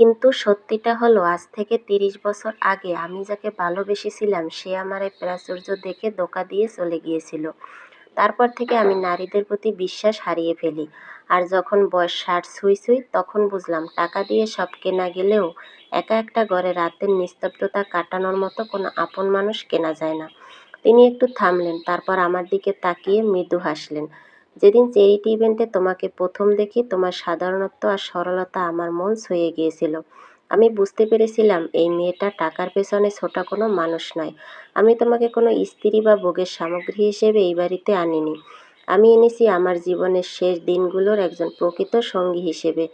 কিন্তু সত্যিটা হলো আজ থেকে ৩০ বছর আগে আমি যাকে ভালোবেসেছিলাম সে আমার এই প্রাচুর্য দেখে ধোঁকা দিয়ে চলে গিয়েছিল। তারপর থেকে আমি নারীদের প্রতি বিশ্বাস হারিয়ে ফেলি। আর যখন বয়স ৬০ ছুঁই ছুঁই তখন বুঝলাম টাকা দিয়ে সব কেনা গেলেও একা একটা ঘরে রাতের নিস্তব্ধতা কাটানোর মতো কোনো আপন মানুষ কেনা যায় না। তিনি একটু থামলেন, তারপর আমার দিকে তাকিয়ে মৃদু হাসলেন। যেদিন চ্যারিটি ইভেন্টে তোমাকে প্রথম দেখি তোমার সাধারণত্ব আর সরলতা আমার মন ছুঁয়ে গিয়েছিল। আমি বুঝতে পেরেছিলাম এই মেয়েটা টাকার পেছনে ছোটা কোনো মানুষ নয়। আমি তোমাকে কোনো স্ত্রী বা ভোগের সামগ্রী হিসেবে এই বাড়িতে আনিনি। আমি এনেছি আমার জীবনের শেষ দিনগুলোর একজন প্রকৃত সঙ্গী হিসেবে।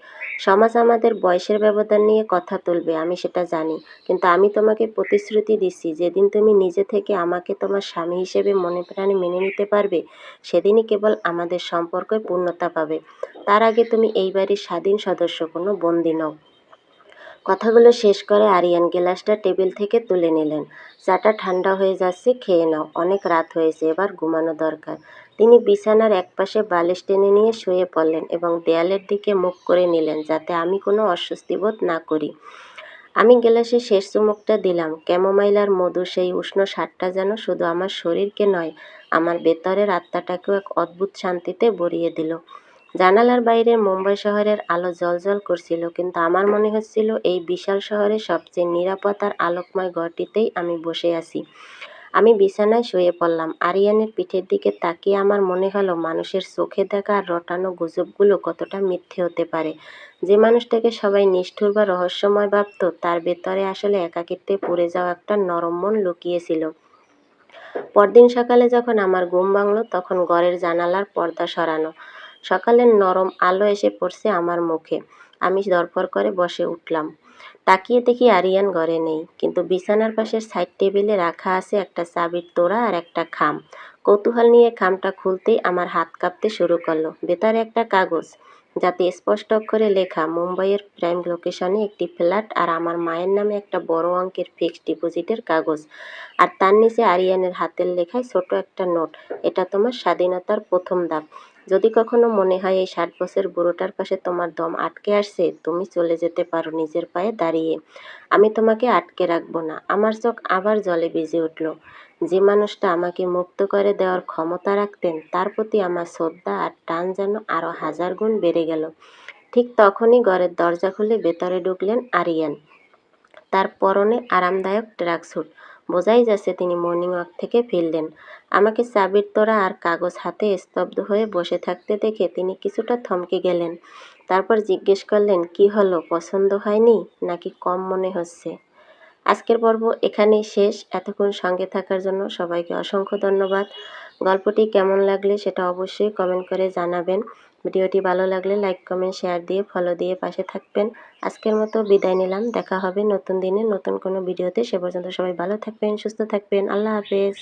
সমাজ আমাদের বয়সের ব্যবধান নিয়ে কথা তুলবে, আমি সেটা জানি। কিন্তু আমি তোমাকে প্রতিশ্রুতি দিচ্ছি, যেদিন তুমি নিজে থেকে আমাকে তোমার স্বামী হিসেবে মনে প্রাণে মেনে নিতে পারবে, সেদিনই কেবল আমাদের সম্পর্কে পূর্ণতা পাবে। তার আগে তুমি এই বাড়ির স্বাধীন সদস্য, কোনো বন্দী নও। কথাগুলো শেষ করে আরিয়ান গ্লাসটা টেবিল থেকে তুলে নিলেন। চাটা ঠান্ডা হয়ে যাচ্ছে, খেয়ে নাও, অনেক রাত হয়েছে, এবার ঘুমানো দরকার। তিনি বিছানার একপাশে বালিশ টেনে নিয়ে শুয়ে পড়লেন এবং দেয়ালের দিকে মুখ করে নিলেন যাতে আমি কোনো অস্বস্তি বোধ না করি। আমি গ্লাসে শেষ চুমুকটা দিলাম। ক্যামোমাইল আর মধুর সেই উষ্ণ স্বাদটা যেন শুধু আমার শরীরকে নয়, আমার ভেতরের আত্মাটাকেও এক অদ্ভুত শান্তিতে ভরিয়ে দিল। জানালার বাইরের মুম্বাই শহরের আলো জ্বলজ্বল করছিল, কিন্তু আমার মনে হচ্ছিল এই বিশাল শহরের সবচেয়ে নিরাপদ আর আলোকময় ঘরটিতেই আমি বসে আছি। আমি বিছানায় শুয়ে পড়লাম। আরিয়ানের পিঠের দিকে তাকিয়ে আমার মনে হলো মানুষের চোখে দেখা আর রটানো গুজবগুলো কতটা মিথ্যে হতে পারে। যে মানুষটাকে সবাই নিষ্ঠুর বা রহস্যময় ভাবত, তার ভেতরে আসলে একাকিত্বে পুড়ে যাওয়া একটা নরম মন লুকিয়েছিল। পরদিন সকালে যখন আমার ঘুম ভাঙল তখন ঘরের জানালার পর্দা সরানো। সকালের নরম আলো এসে পড়ছে আমার মুখে। আমি ধড়ফড় করে বসে উঠলাম। তাকিয়ে দেখি আরিয়ান ঘরে নেই, কিন্তু বিছানার পাশের সাইড টেবিলে রাখা আছে একটা চাবির তোড়া আর একটা খাম। কৌতূহল নিয়ে খামটা খুলতেই আমার হাত কাঁপতে শুরু করলো। ভেতরে একটা কাগজ, যাতে স্পষ্ট অক্ষরে লেখা মুম্বাইয়ের প্রাইম লোকেশনে একটি ফ্ল্যাট আর আমার মায়ের নামে একটা বড় অঙ্কের ফিক্সড ডিপোজিটের কাগজ। আর তার নিচে আরিয়ানের হাতের লেখায় ছোট একটা নোট, এটা তোমার স্বাধীনতার প্রথম ধাপ। যদি কখনো মনে হয় এই ৬০ বছর বুড়োটার পাশে তোমার দম আটকে আসছে, তুমি চলে যেতে পারো নিজের পায়ে দাঁড়িয়ে। আমি তোমাকে আটকে রাখবো না। আমার চোখ আবার জলে ভিজে উঠল। যে মানুষটা আমাকে মুক্ত করে দেওয়ার ক্ষমতা রাখতেন, তার প্রতি আমার শ্রদ্ধা আর টান যেন আরো ১০০০ গুণ বেড়ে গেল। ঠিক তখনই ঘরের দরজা খুলে ভেতরে ঢুকলেন আরিয়ান। তার পরনে আরামদায়ক ট্র্যাকস্যুট, বোঝাই যাচ্ছে তিনি মর্নিং ওয়াক থেকে ফিরলেন। আমাকে চাবির তোড়া আর কাগজ হাতে স্তব্ধ হয়ে বসে থাকতে দেখে তিনি কিছুটা থমকে গেলেন। তারপর জিজ্ঞেস করলেন, কি হলো, পছন্দ হয়নি নাকি কম মনে হচ্ছে? আজকের পর্ব এখানেই শেষ। এতক্ষণ সঙ্গে থাকার জন্য সবাইকে অসংখ্য ধন্যবাদ। গল্পটি কেমন লাগলে সেটা অবশ্যই কমেন্ট করে জানাবেন। ভিডিওটি ভালো লাগলে লাইক, কমেন্ট, শেয়ার দিয়ে ফলো দিয়ে পাশে থাকবেন। আজকের মতো বিদায় নিলাম। দেখা হবে নতুন দিনে নতুন কোনো ভিডিওতে। সে পর্যন্ত সবাই ভালো থাকবেন, সুস্থ থাকবেন। আল্লাহ হাফেজ।